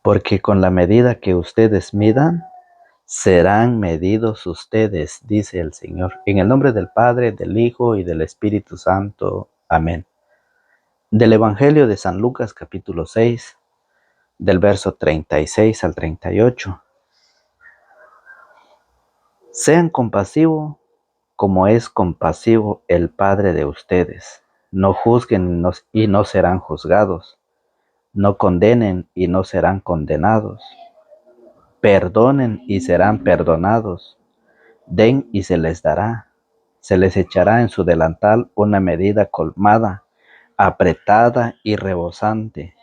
porque con la medida que ustedes midan, serán medidos ustedes, dice el Señor. En el nombre del Padre, del Hijo y del Espíritu Santo. Amén. Del Evangelio de San Lucas, capítulo 6, del verso 36 al 38. Sean compasivos como es compasivo el Padre de ustedes. No juzguen y no serán juzgados. No condenen y no serán condenados. Perdonen y serán perdonados. Den y se les dará. Se les echará en su delantal una medida colmada, apretada y rebosante.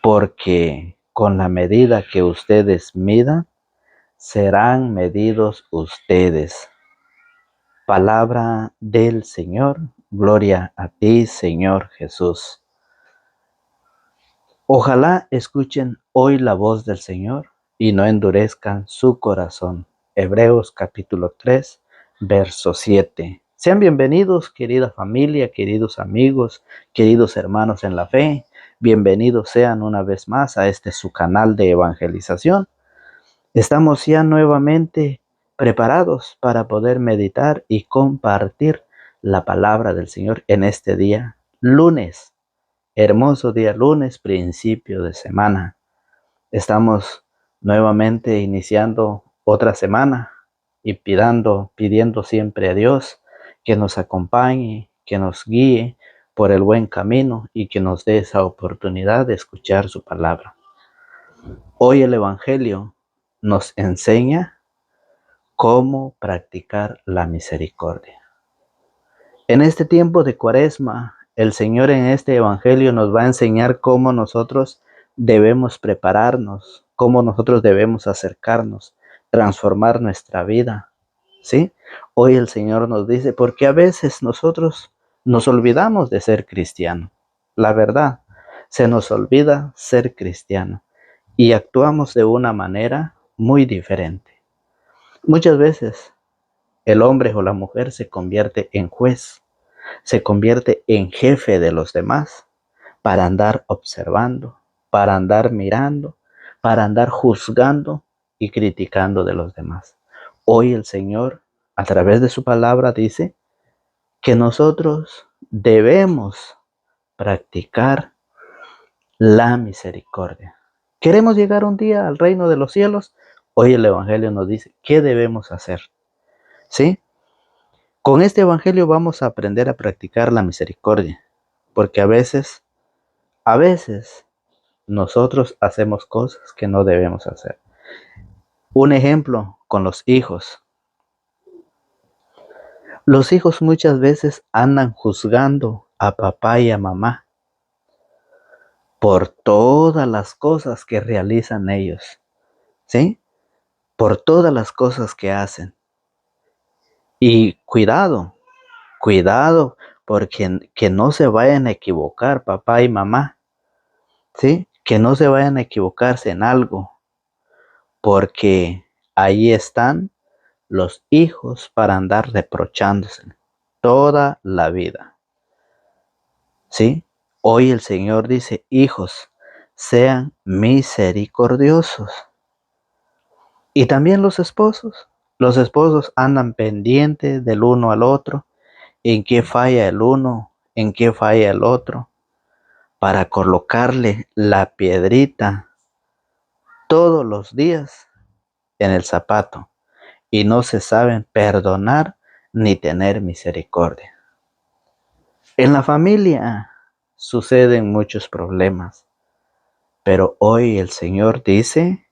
Porque con la medida que ustedes midan, serán medidos ustedes. Palabra del Señor. Gloria a ti, Señor Jesús. Ojalá escuchen hoy la voz del Señor y no endurezcan su corazón. Hebreos capítulo 3, verso 7. Sean bienvenidos, querida familia, queridos amigos, queridos hermanos en la fe. Bienvenidos sean una vez más a su canal de evangelización. Estamos ya nuevamente preparados para poder meditar y compartir la palabra del Señor en este día, lunes. Hermoso día lunes, principio de semana. Estamos nuevamente iniciando otra semana y pidiendo siempre a Dios que nos acompañe, que nos guíe por el buen camino y que nos dé esa oportunidad de escuchar su palabra. Hoy el Evangelio nos enseña cómo practicar la misericordia. En este tiempo de Cuaresma, el Señor en este Evangelio nos va a enseñar cómo nosotros debemos prepararnos, cómo nosotros debemos acercarnos, transformar nuestra vida, ¿sí? Hoy el Señor nos dice, porque a veces nosotros nos olvidamos de ser cristiano. La verdad, se nos olvida ser cristiano y actuamos de una manera muy diferente. Muchas veces el hombre o la mujer se convierte en juez, se convierte en jefe de los demás para andar observando, para andar mirando, para andar juzgando y criticando de los demás. Hoy el Señor, a través de su palabra, dice que nosotros debemos practicar la misericordia. ¿Queremos llegar un día al reino de los cielos? Hoy el Evangelio nos dice qué debemos hacer, ¿sí? Con este Evangelio vamos a aprender a practicar la misericordia, porque a veces nosotros hacemos cosas que no debemos hacer. Un ejemplo con los hijos. Los hijos muchas veces andan juzgando a papá y a mamá por todas las cosas que realizan ellos, ¿sí? Por todas las cosas que hacen. Y cuidado, porque que no se vayan a equivocar papá y mamá, ¿sí? Que no se vayan a equivocarse en algo, porque ahí están los hijos para andar reprochándose toda la vida, ¿sí? Hoy el Señor dice, hijos, sean misericordiosos. Y también los esposos andan pendientes del uno al otro, en qué falla el uno, en qué falla el otro, para colocarle la piedrita todos los días en el zapato y no se saben perdonar ni tener misericordia. En la familia suceden muchos problemas, pero hoy el Señor dice,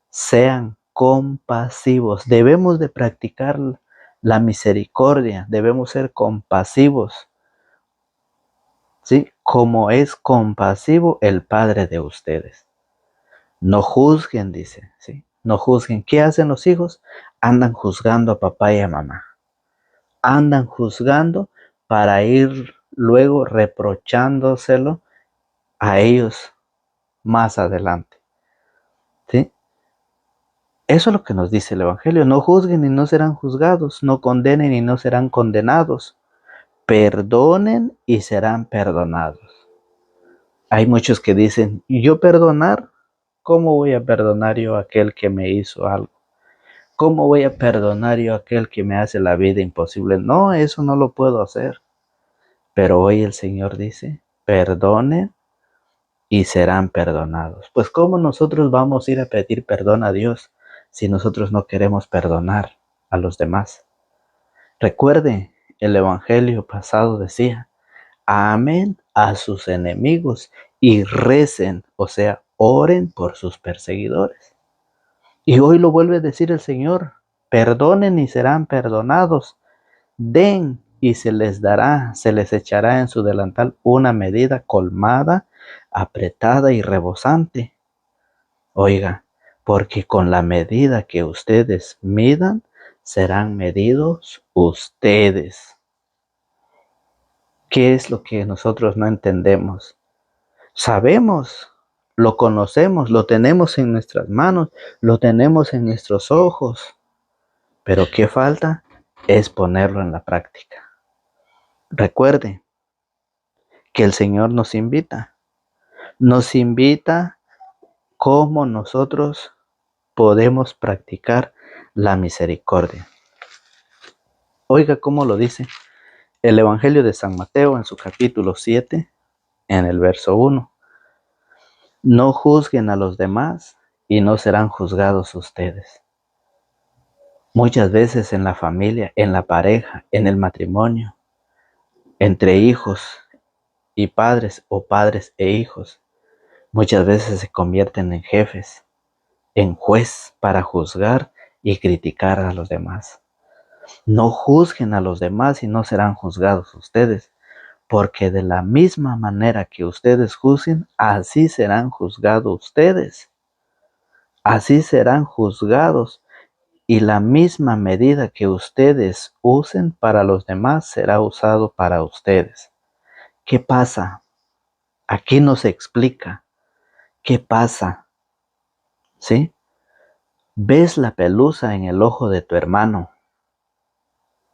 sean compasivos. Debemos de practicar la misericordia, debemos ser compasivos, ¿sí? Como es compasivo el Padre de ustedes. No juzguen, dice, ¿sí? No juzguen. ¿Qué hacen los hijos? Andan juzgando a papá y a mamá. Andan juzgando para ir luego reprochándoselo a ellos más adelante, ¿sí? Eso es lo que nos dice el Evangelio. No juzguen y no serán juzgados. No condenen y no serán condenados. Perdonen y serán perdonados. Hay muchos que dicen, ¿y yo perdonar? ¿Cómo voy a perdonar yo a aquel que me hizo algo? ¿Cómo voy a perdonar yo a aquel que me hace la vida imposible? No, eso no lo puedo hacer. Pero hoy el Señor dice, perdonen y serán perdonados. Pues ¿cómo nosotros vamos a ir a pedir perdón a Dios si nosotros no queremos perdonar a los demás? Recuerde, el Evangelio pasado decía, amen a sus enemigos y recen, o sea, oren por sus perseguidores. Y hoy lo vuelve a decir el Señor, perdonen y serán perdonados, den y se les dará, se les echará en su delantal una medida colmada, apretada y rebosante. Oiga, porque con la medida que ustedes midan, serán medidos ustedes. ¿Qué es lo que nosotros no entendemos? Sabemos, lo conocemos, lo tenemos en nuestras manos, lo tenemos en nuestros ojos, pero ¿qué falta? Es ponerlo en la práctica. Recuerde que el Señor nos invita cómo nosotros podemos practicar la misericordia. Oiga cómo lo dice el Evangelio de San Mateo en su capítulo 7, en el verso 1. No juzguen a los demás y no serán juzgados ustedes. Muchas veces en la familia, en la pareja, en el matrimonio, entre hijos y padres o padres e hijos, muchas veces se convierten en jefes, en juez para juzgar y criticar a los demás. No juzguen a los demás y no serán juzgados ustedes, porque de la misma manera que ustedes juzguen, así serán juzgados ustedes. Así serán juzgados, y la misma medida que ustedes usen para los demás será usado para ustedes. ¿Qué pasa? Aquí nos explica qué pasa. ¿Sí? Ves la pelusa en el ojo de tu hermano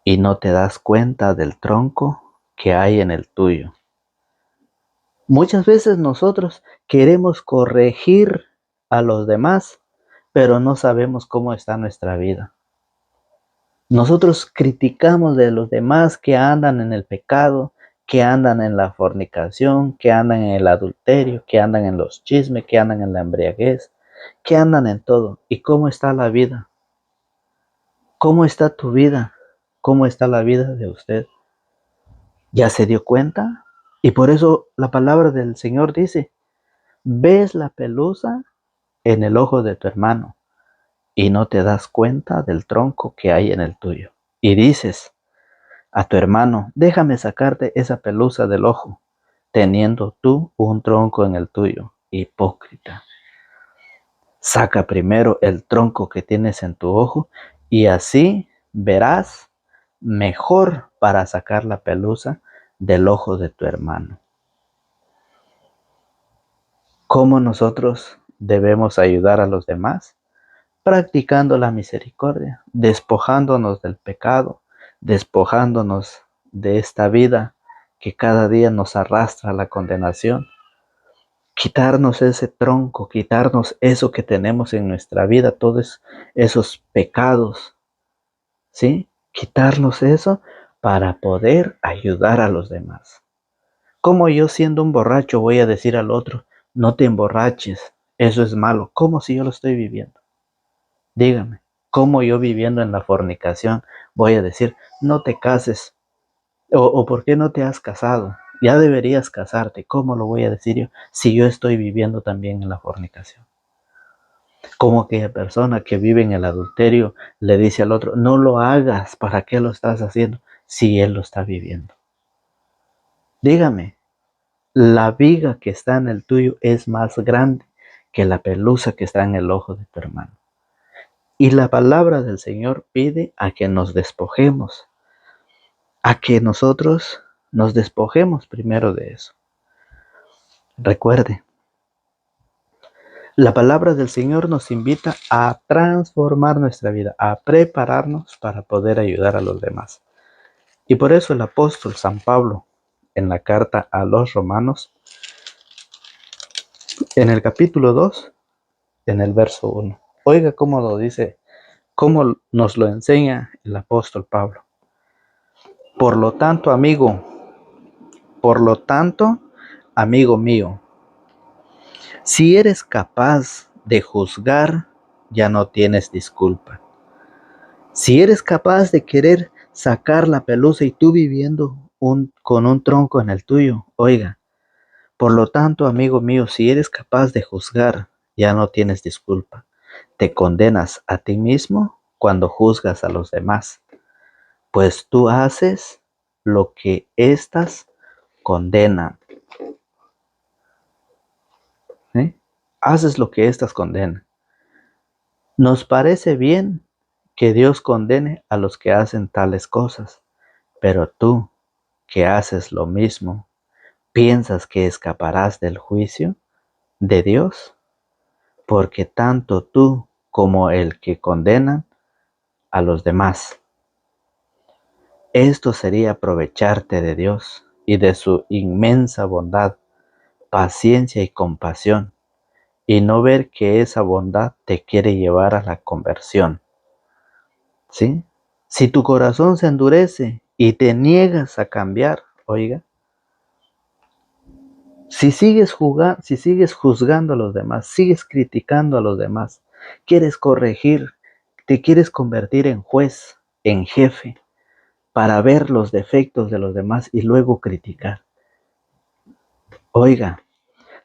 y no te das cuenta del tronco que hay en el tuyo. Muchas veces nosotros queremos corregir a los demás, pero no sabemos cómo está nuestra vida. Nosotros criticamos de los demás que andan en el pecado, que andan en la fornicación, que andan en el adulterio, que andan en los chismes, que andan en la embriaguez, que andan en todo. ¿Y cómo está la vida? ¿Cómo está tu vida? ¿Cómo está la vida de usted? ¿Ya se dio cuenta? Y por eso la palabra del Señor dice, ves la pelusa en el ojo de tu hermano y no te das cuenta del tronco que hay en el tuyo. Y dices a tu hermano, déjame sacarte esa pelusa del ojo, teniendo tú un tronco en el tuyo. Hipócrita. Saca primero el tronco que tienes en tu ojo y así verás mejor para sacar la pelusa del ojo de tu hermano. ¿Cómo nosotros debemos ayudar a los demás? Practicando la misericordia, despojándonos del pecado, despojándonos de esta vida que cada día nos arrastra a la condenación. Quitarnos ese tronco, quitarnos eso que tenemos en nuestra vida, todos esos pecados, ¿sí? Quitarnos eso para poder ayudar a los demás. ¿Cómo yo siendo un borracho voy a decir al otro, no te emborraches, eso es malo? ¿Cómo si yo lo estoy viviendo? Dígame, ¿cómo yo viviendo en la fornicación voy a decir, no te cases? O ¿por qué no te has casado? Ya deberías casarte. ¿Cómo lo voy a decir yo si yo estoy viviendo también en la fornicación? Como aquella persona que vive en el adulterio le dice al otro, no lo hagas, ¿para qué lo estás haciendo si él lo está viviendo? Dígame, la viga que está en el tuyo es más grande que la pelusa que está en el ojo de tu hermano. Y la palabra del Señor pide a que nos despojemos, a que nosotros nos despojemos primero de eso. Recuerde, la palabra del Señor nos invita a transformar nuestra vida, a prepararnos para poder ayudar a los demás. Y por eso el apóstol San Pablo, en la carta a los Romanos, en el capítulo 2, en el verso 1. Oiga cómo lo dice, cómo nos lo enseña el apóstol Pablo. Por lo tanto, amigo mío, si eres capaz de juzgar, ya no tienes disculpa. Si eres capaz de querer sacar la pelusa y tú viviendo con un tronco en el tuyo, oiga, por lo tanto, amigo mío, si eres capaz de juzgar, ya no tienes disculpa. Te condenas a ti mismo cuando juzgas a los demás, pues tú haces lo que éstas condenan. ¿Sí? Haces lo que éstas condenan. Nos parece bien que Dios condene a los que hacen tales cosas, pero tú, que haces lo mismo, ¿piensas que escaparás del juicio de Dios? Porque tanto tú como el que condenan a los demás. Esto sería aprovecharte de Dios y de su inmensa bondad, paciencia y compasión, y no ver que esa bondad te quiere llevar a la conversión. ¿Sí? Si tu corazón se endurece y te niegas a cambiar, oiga, si sigues juzgando a los demás, sigues criticando a los demás, quieres corregir, te quieres convertir en juez, en jefe, para ver los defectos de los demás y luego criticar. Oiga,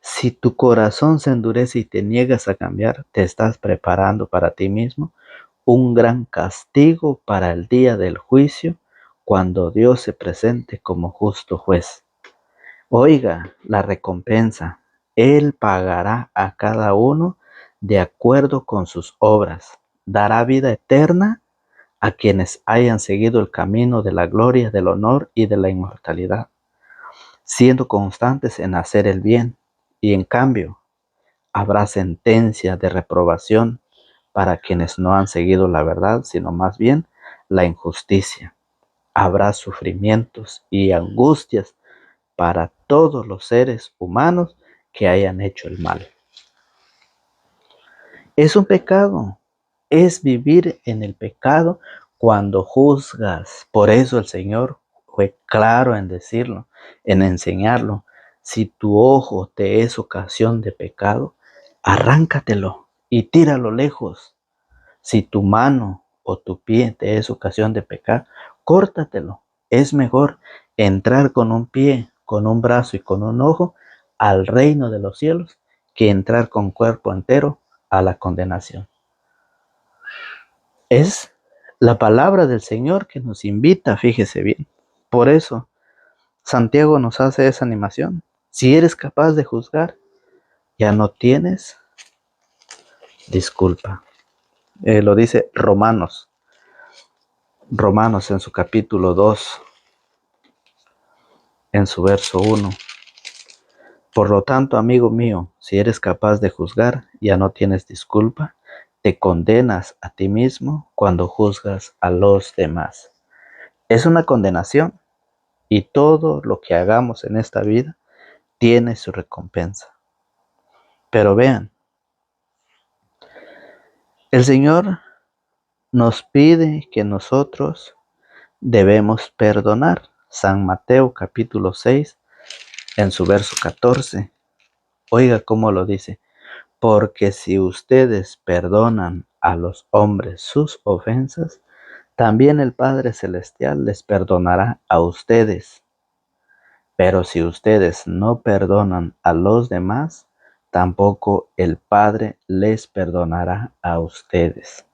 si tu corazón se endurece y te niegas a cambiar, te estás preparando para ti mismo un gran castigo para el día del juicio, cuando Dios se presente como justo juez. Oiga, la recompensa. Él pagará a cada uno de acuerdo con sus obras. Dará vida eterna a quienes hayan seguido el camino de la gloria, del honor y de la inmortalidad, siendo constantes en hacer el bien. Y en cambio, habrá sentencia de reprobación para quienes no han seguido la verdad, sino más bien la injusticia. Habrá sufrimientos y angustias para todos los seres humanos que hayan hecho el mal. Es un pecado, es vivir en el pecado cuando juzgas. Por eso el Señor fue claro en decirlo, en enseñarlo. Si tu ojo te es ocasión de pecado, arráncatelo y tíralo lejos. Si tu mano o tu pie te es ocasión de pecar, córtatelo. Es mejor entrar con un pie, con un brazo y con un ojo al reino de los cielos que entrar con cuerpo entero a la condenación. Es la palabra del Señor que nos invita, fíjese bien. Por eso Santiago nos hace esa animación. Si eres capaz de juzgar, ya no tienes disculpa. Lo dice Romanos en su capítulo 2, en su verso 1. Por lo tanto, amigo mío, si eres capaz de juzgar, ya no tienes disculpa. Te condenas a ti mismo cuando juzgas a los demás. Es una condenación, y todo lo que hagamos en esta vida tiene su recompensa. Pero vean, el Señor nos pide que nosotros debemos perdonar. San Mateo capítulo 6, en su verso 14. Oiga cómo lo dice. Porque si ustedes perdonan a los hombres sus ofensas, también el Padre Celestial les perdonará a ustedes. Pero si ustedes no perdonan a los demás, tampoco el Padre les perdonará a ustedes.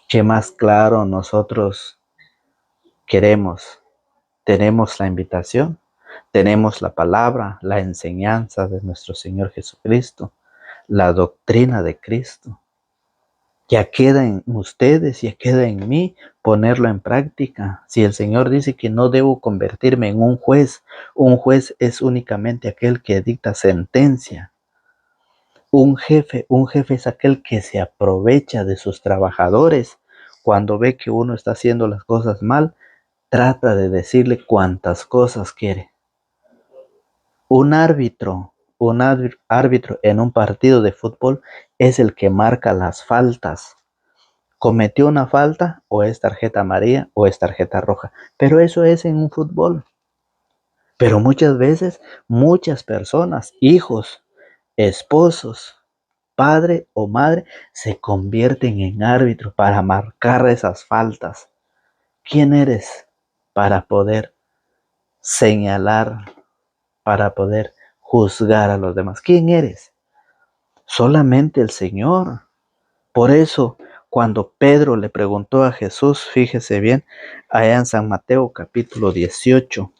¿Qué más claro nosotros queremos? Tenemos la invitación, tenemos la palabra, la enseñanza de nuestro Señor Jesucristo, la doctrina de Cristo. Ya queda en ustedes, ya queda en mí ponerlo en práctica. Si el Señor dice que no debo convertirme en un juez es únicamente aquel que dicta sentencia. Un jefe es aquel que se aprovecha de sus trabajadores. Cuando ve que uno está haciendo las cosas mal, trata de decirle cuantas cosas quiere. Un un árbitro en un partido de fútbol es el que marca las faltas. Cometió una falta, o es tarjeta amarilla o es tarjeta roja. Pero eso es en un fútbol. Pero muchas veces, muchas personas, hijos, esposos, padre o madre, se convierten en árbitros para marcar esas faltas. ¿Quién eres para poder señalar, para poder juzgar a los demás? ¿Quién eres? Solamente el Señor. Por eso, cuando Pedro le preguntó a Jesús, fíjese bien, allá en San Mateo capítulo 18,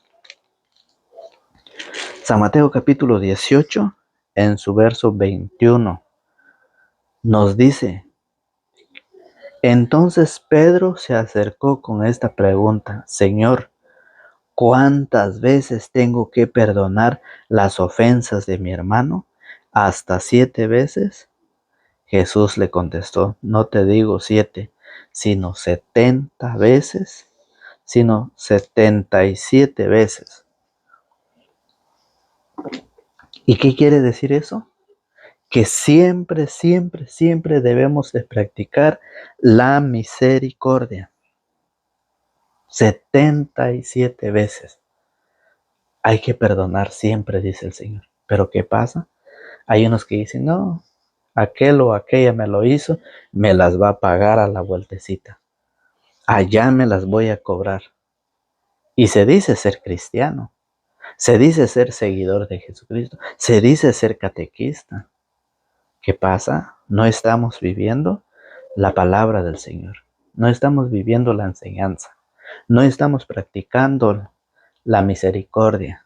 San Mateo capítulo 18, en su verso 21, nos dice: entonces Pedro se acercó con esta pregunta: Señor, ¿cuántas veces tengo que perdonar las ofensas de mi hermano? ¿Hasta 7 veces? Jesús le contestó: no te digo 7, sino 70 veces, sino 77 veces. ¿Y qué quiere decir eso? Que siempre, siempre, siempre debemos de practicar la misericordia. 77 veces. Hay que perdonar siempre, dice el Señor. Pero ¿qué pasa? Hay unos que dicen: no, aquel o aquella me lo hizo, me las va a pagar a la vueltecita. Allá me las voy a cobrar. Y se dice ser cristiano, se dice ser seguidor de Jesucristo, se dice ser catequista. ¿Qué pasa? No estamos viviendo la palabra del Señor, no estamos viviendo la enseñanza, no estamos practicando la misericordia.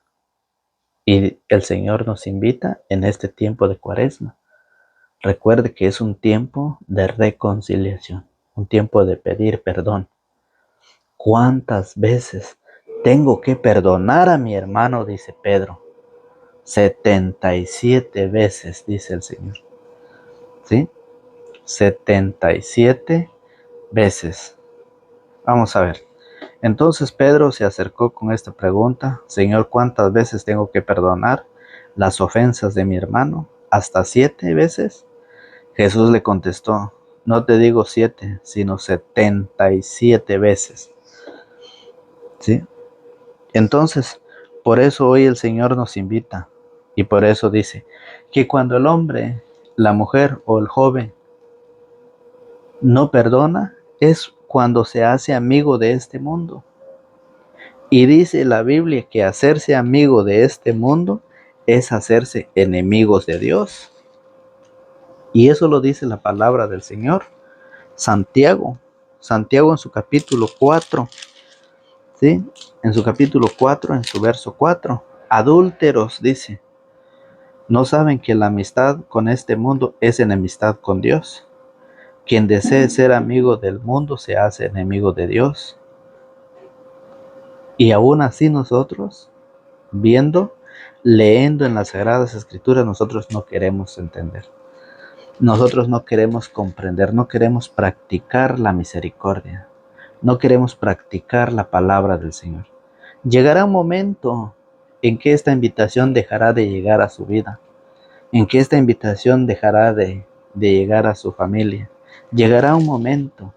Y el Señor nos invita en este tiempo de Cuaresma. Recuerde que es un tiempo de reconciliación, un tiempo de pedir perdón. ¿Cuántas veces tengo que perdonar a mi hermano?, dice Pedro. 77 veces, dice el Señor. ¿Sí? 77 veces. Vamos a ver. Entonces Pedro se acercó con esta pregunta: Señor, ¿cuántas veces tengo que perdonar las ofensas de mi hermano? ¿Hasta 7 veces? Jesús le contestó: no te digo 7, sino 77 veces. ¿Sí? Entonces, por eso hoy el Señor nos invita, y por eso dice que cuando el hombre, la mujer o el joven no perdona, es cuando se hace amigo de este mundo. Y dice la Biblia que hacerse amigo de este mundo es hacerse enemigos de Dios. Y eso lo dice la palabra del Señor. Santiago en su capítulo 4, ¿sí? En su capítulo 4, en su verso 4, adúlteros, dice: ¿no saben que la amistad con este mundo es enemistad con Dios? Quien desee ser amigo del mundo se hace enemigo de Dios. Y aún así nosotros, leyendo en las Sagradas Escrituras, nosotros no queremos entender. Nosotros no queremos comprender, no queremos practicar la misericordia. No queremos practicar la palabra del Señor. Llegará un momento en que esta invitación dejará de llegar a su vida, en que esta invitación dejará de llegar a su familia. Llegará un momento,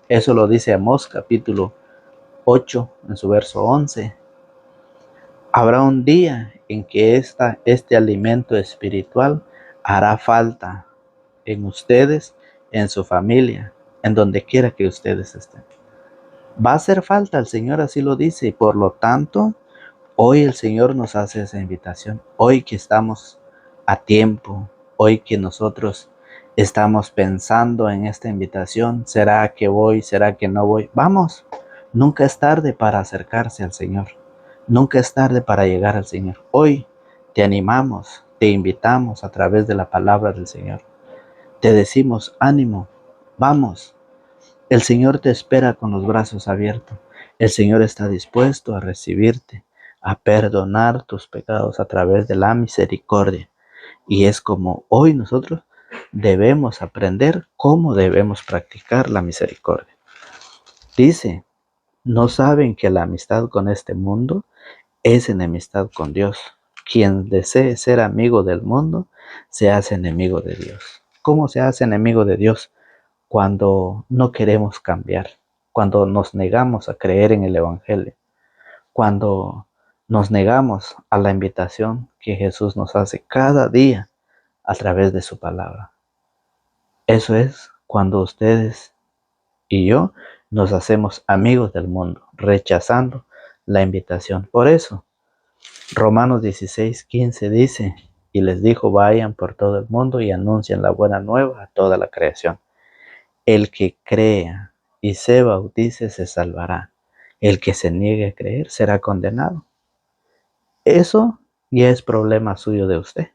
eso lo dice Amós capítulo 8, en su verso 11. Habrá un día en que este alimento espiritual hará falta en ustedes, en su familia, en donde quiera que ustedes estén. Va a hacer falta, el Señor así lo dice, y por lo tanto, hoy el Señor nos hace esa invitación. Hoy que estamos a tiempo, hoy que nosotros estamos pensando en esta invitación: ¿será que voy? ¿Será que no voy? Vamos, nunca es tarde para acercarse al Señor. Nunca es tarde para llegar al Señor. Hoy te animamos, te invitamos a través de la palabra del Señor. Te decimos: ánimo, vamos. El Señor te espera con los brazos abiertos. El Señor está dispuesto a recibirte, a perdonar tus pecados a través de la misericordia. Y es como hoy nosotros debemos aprender cómo debemos practicar la misericordia. Dice: ¿no saben que la amistad con este mundo es enemistad con Dios? quien desee ser amigo del mundo se hace enemigo de Dios. ¿Cómo se hace enemigo de Dios? Cuando no queremos cambiar, cuando nos negamos a creer en el Evangelio, cuando nos negamos a la invitación que Jesús nos hace cada día a través de su palabra. Eso es cuando ustedes y yo nos hacemos amigos del mundo, rechazando la invitación. Por eso, Romanos 16:15 dice, y les dijo, vayan por todo el mundo y anuncien la buena nueva a toda la creación. El que crea y se bautice se salvará. El que se niegue a creer será condenado. Eso ya es problema suyo de usted.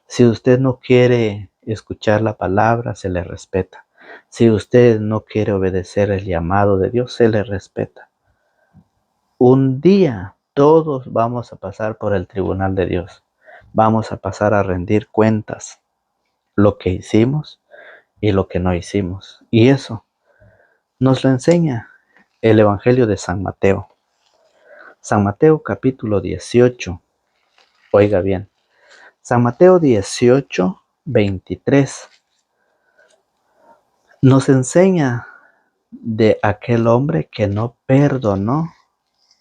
Si usted no quiere escuchar la palabra, se le respeta. Si usted no quiere obedecer el llamado de Dios, se le respeta. Un día todos vamos a pasar por el tribunal de Dios. Vamos a pasar a rendir cuentas, lo que hicimos y lo que no hicimos. Y eso nos lo enseña el Evangelio de San Mateo. San Mateo capítulo 18. Oiga bien. San Mateo 18:23 nos enseña de aquel hombre que no perdonó,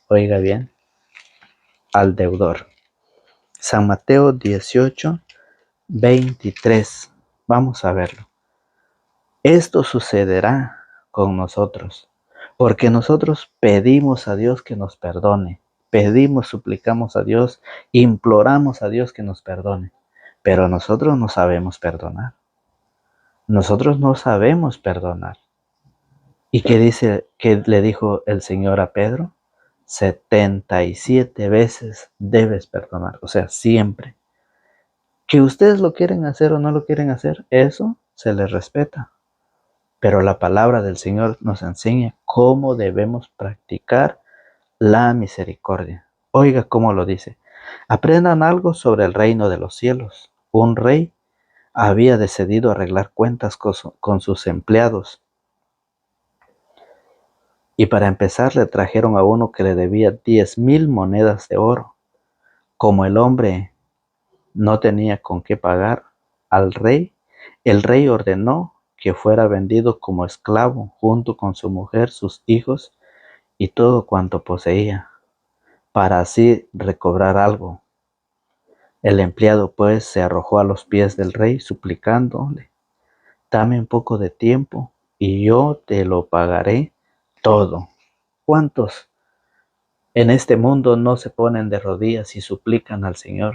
oiga bien, al deudor. San Mateo 18:23. Vamos a verlo. Esto sucederá con nosotros, porque nosotros pedimos a Dios que nos perdone. Pedimos, suplicamos a Dios, imploramos a Dios que nos perdone. Pero nosotros no sabemos perdonar. Nosotros no sabemos perdonar. ¿Y qué dice, qué le dijo el Señor a Pedro? 77 veces debes perdonar, o sea, siempre. Que ustedes lo quieren hacer o no lo quieren hacer, eso se les respeta. Pero la palabra del Señor nos enseña cómo debemos practicar la misericordia. Oiga cómo lo dice. Aprendan algo sobre el reino de los cielos. Un rey había decidido arreglar cuentas con sus empleados. Y para empezar le trajeron a uno que le debía 10,000 monedas de oro. Como el hombre no tenía con qué pagar al rey, el rey ordenó que fuera vendido como esclavo junto con su mujer, sus hijos y todo cuanto poseía, para así recobrar algo. El empleado pues se arrojó a los pies del rey suplicándole, dame un poco de tiempo y yo te lo pagaré todo. ¿Cuántos en este mundo no se ponen de rodillas y suplican al Señor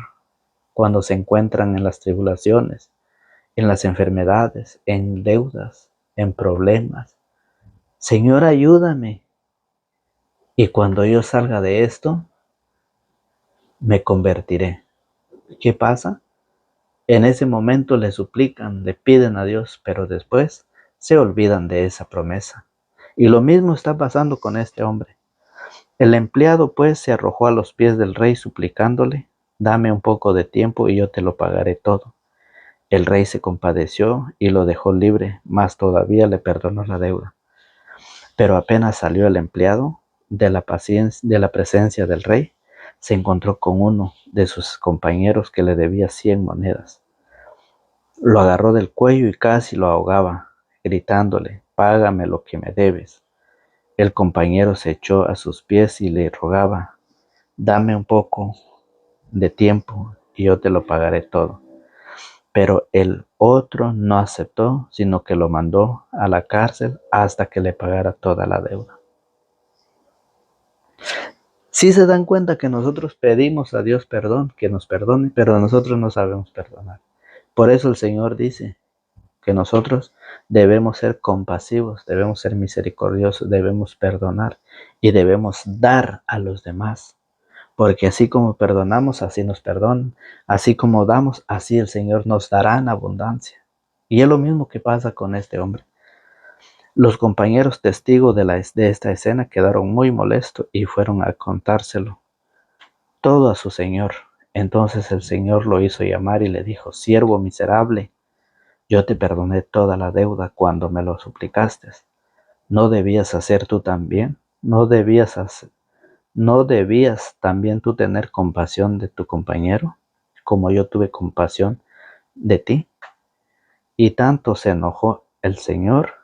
cuando se encuentran en las tribulaciones, en las enfermedades, en deudas, en problemas? Señor, ayúdame. Y cuando yo salga de esto, me convertiré. ¿Qué pasa? En ese momento le suplican, le piden a Dios, pero después se olvidan de esa promesa. Y lo mismo está pasando con este hombre. El empleado pues se arrojó a los pies del rey suplicándole, dame un poco de tiempo y yo te lo pagaré todo. El rey se compadeció y lo dejó libre, mas todavía le perdonó la deuda. Pero apenas salió el empleado de la presencia del rey, se encontró con uno de sus compañeros que le debía 100 monedas. Lo agarró del cuello y casi lo ahogaba, gritándole, págame lo que me debes. El compañero se echó a sus pies y le rogaba, dame un poco de tiempo y yo te lo pagaré todo. Pero el otro no aceptó, sino que lo mandó a la cárcel hasta que le pagara toda la deuda. Sí se dan cuenta que nosotros pedimos a Dios perdón, que nos perdone, pero nosotros no sabemos perdonar. Por eso el Señor dice que nosotros debemos ser compasivos, debemos ser misericordiosos, debemos perdonar y debemos dar a los demás. Porque así como perdonamos, así nos perdonan. Así como damos, así el Señor nos dará en abundancia. Y es lo mismo que pasa con este hombre. Los compañeros testigos de esta escena quedaron muy molestos y fueron a contárselo todo a su señor. Entonces el Señor lo hizo llamar y le dijo, siervo miserable, yo te perdoné toda la deuda cuando me lo suplicaste. ¿No debías hacer tú también? ¿No debías ¿No debías también tú tener compasión de tu compañero, como yo tuve compasión de ti? Y tanto se enojó el Señor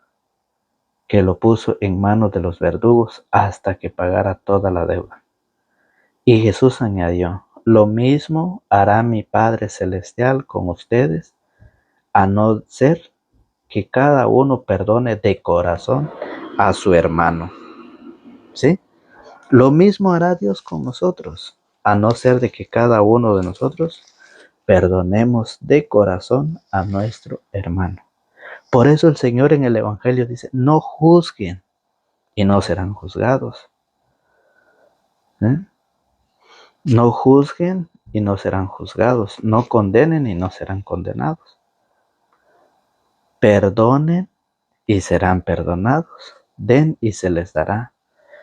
que lo puso en manos de los verdugos hasta que pagara toda la deuda. Y Jesús añadió, lo mismo hará mi Padre Celestial con ustedes, a no ser que cada uno perdone de corazón a su hermano. ¿Sí? Lo mismo hará Dios con nosotros, a no ser de que cada uno de nosotros perdonemos de corazón a nuestro hermano. Por eso el Señor en el Evangelio dice, no juzguen y no serán juzgados. ¿Eh? No juzguen y no serán juzgados. No condenen y no serán condenados. Perdonen y serán perdonados. Den y se les dará.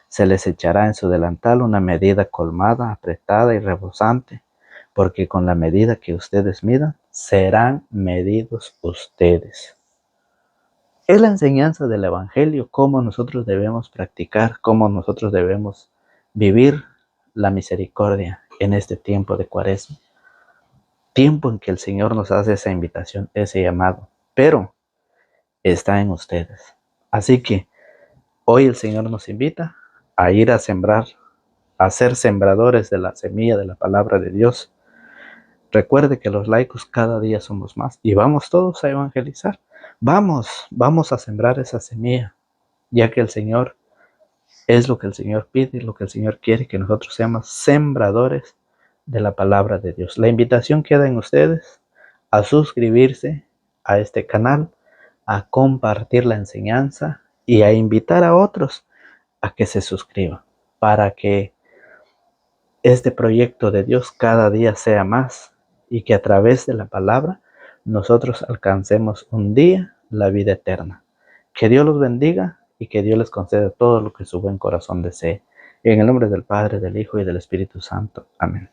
Se les echará en su delantal una medida colmada, apretada y rebosante, porque con la medida que ustedes midan, serán medidos ustedes. Es la enseñanza del Evangelio, cómo nosotros debemos practicar, cómo nosotros debemos vivir la misericordia en este tiempo de Cuaresma. Tiempo en que el Señor nos hace esa invitación, ese llamado, pero está en ustedes. Así que hoy el Señor nos invita a ir a sembrar, a ser sembradores de la semilla de la palabra de Dios. Recuerde que los laicos cada día somos más y vamos todos a evangelizar. Vamos a sembrar esa semilla, ya que el Señor es lo que el Señor pide, lo que el Señor quiere, que nosotros seamos sembradores de la palabra de Dios. La invitación queda en ustedes a suscribirse a este canal, a compartir la enseñanza y a invitar a otros a que se suscriban para que este proyecto de Dios cada día sea más y que a través de la palabra nosotros alcancemos un día la vida eterna. Que Dios los bendiga y que Dios les conceda todo lo que su buen corazón desee. En el nombre del Padre, del Hijo y del Espíritu Santo. Amén.